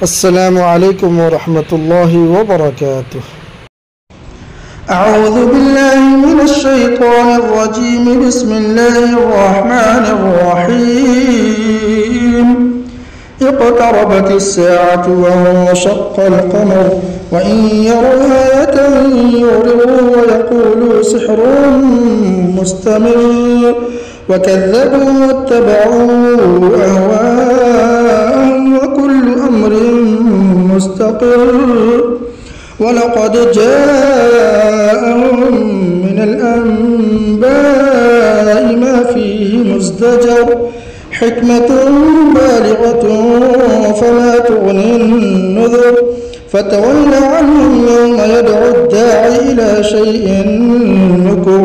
السلام عليكم ورحمة الله وبركاته. أعوذ بالله من الشيطان الرجيم. بسم الله الرحمن الرحيم. اقتربت الساعة وانشق القمر وإن يروا آية يعرضوا ويقولوا سحر مستمر وكذبوا واتبعوا أهواءهم وكل أمر مستقر. ولقد جاءهم من الأنباء ما فيه مزدجر حكمة بالغة فما تغني النذر. فتول عنهم يوم يدعو الداعي إلى شيء نكر.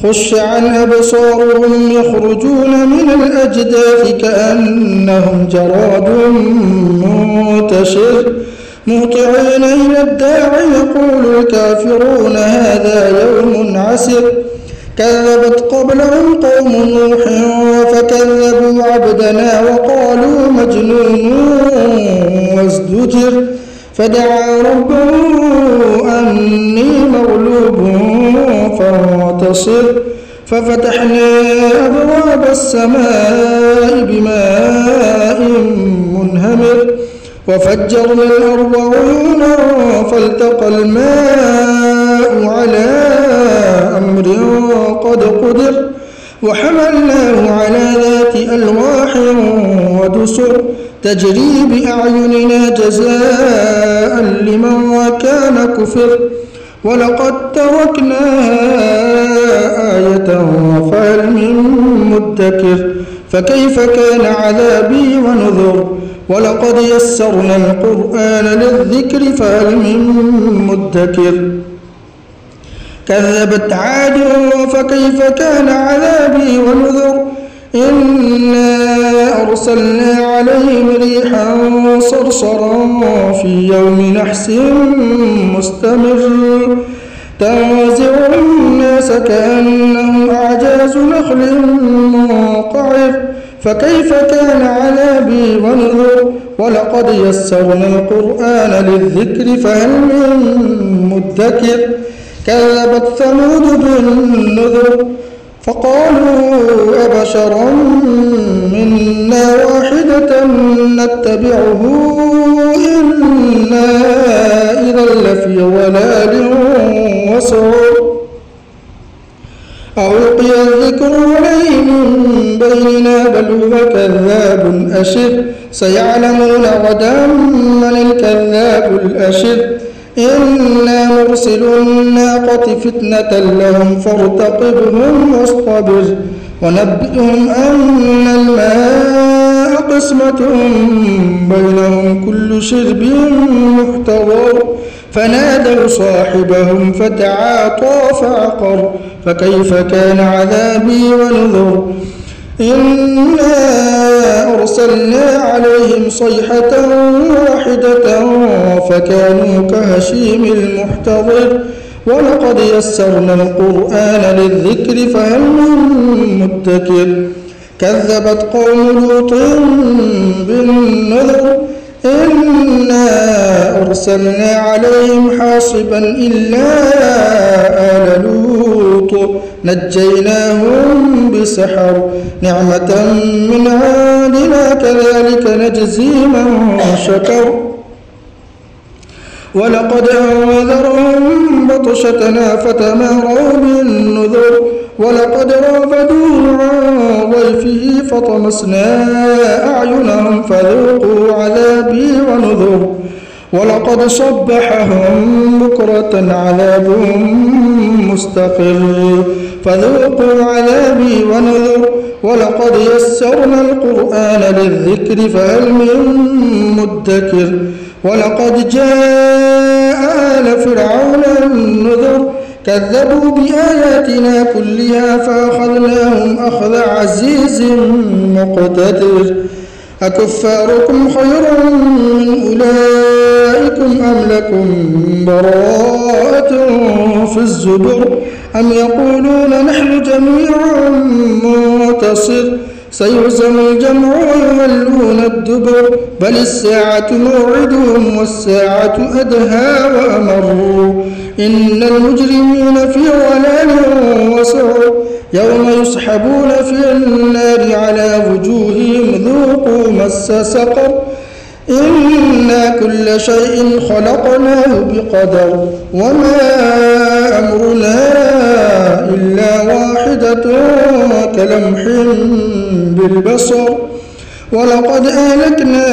خش عن أبصارهم يخرجون من الأجداث كأنهم جراد منتشر مهطعين إلى الداعي يقول الكافرون هذا يوم عسر. كذبت قبلهم قوم نوح فكذبوا عبدنا وقالوا مجنون وازدجر. فدعا ربه أني مغلوب فانتصر. ففتحنا أبواب السماء بماء منهمر وفجرنا الأرض عيونا فالتقى الماء على أمر قد قدر. وحملناه على ذات ألواح ودسر تجري بأعيننا جزاء لمن كان كفر. ولقد تركناها آية فهل من مدكر. فكيف كان عذابي ونذر. ولقد يسرنا القرآن للذكر فهل من مدكر. كذبت عاد فكيف كان عذابي ونذر. إنا أرسلنا عليهم ريحا صرصرا في يوم نحس مستمر تنزع الناس كأنهم أعجاز نخل منقعر. فكيف كان عذابي ونذر. ولقد يسرنا القرآن للذكر فهل من مدكر. كذبت ثمود بالنذر فقالوا أبشرا منا واحدة نتبعه إنا إذا لفي ضلال وسعر. ألقي الذكر عليه من بيننا بل هو كذاب أشر. سيعلمون غدا من الكذاب الأشر. إنا مرسل الناقة فتنة لهم فارتقبهم واصطبر. ونبئهم أن الماء قسمة بينهم كل شرب محتضر. فنادوا صاحبهم فتعاطى فعقر. فكيف كان عذابي ونذر. إنا أرسلنا عليهم صيحة واحدة فكانوا كهشيم المحتضر. ولقد يسرنا القرآن للذكر فهل من مدكر. كذبت قوم لوط بالنذر. إنا أرسلنا عليهم حاصبا إلا آل لوط نجيناهم بسحر نعمة من عندنا كذلك نجزي من شكر. ولقد أنذرهم بطشتنا فتماروا بالنذر. ولقد رافدوه عن ضيفه فطمسنا أعينهم فذوقوا عذابي ونذر. ولقد صبحهم بكرة عذاب مستقر فذوقوا عذابي ونذر. ولقد يسرنا القرآن للذكر فهل من مدكر. ولقد جاء آل فرعون النذر كذبوا بآياتنا كلها فأخذناهم أخذ عزيز مقتدر. أكفاركم خير من أولئكم أم لكم براءة في الزبر. أم يقولون نحن جميع منتصر. سيهزم الجمع ويولون الدبر بل الساعة موعدهم والساعة أدهى وأمر إن المجرمين في ضلال وسعر يوم يسحبون في النار على وجوههم ذوقوا مس سقر إنا كل شيء خلقناه بقدر وما أمرنا إلا واحدة كلمح بالبصر ولقد أهلكنا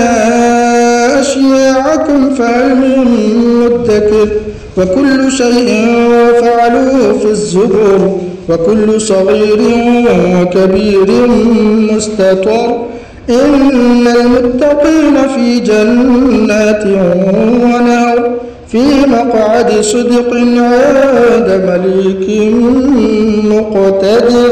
أشياعكم فهل من مدكر وكل شيء فعلوه في الزبر وكل صغير وكبير مستطر إن المتقين في جنات ونهر في مقعد صدق عند مليك مقتدر.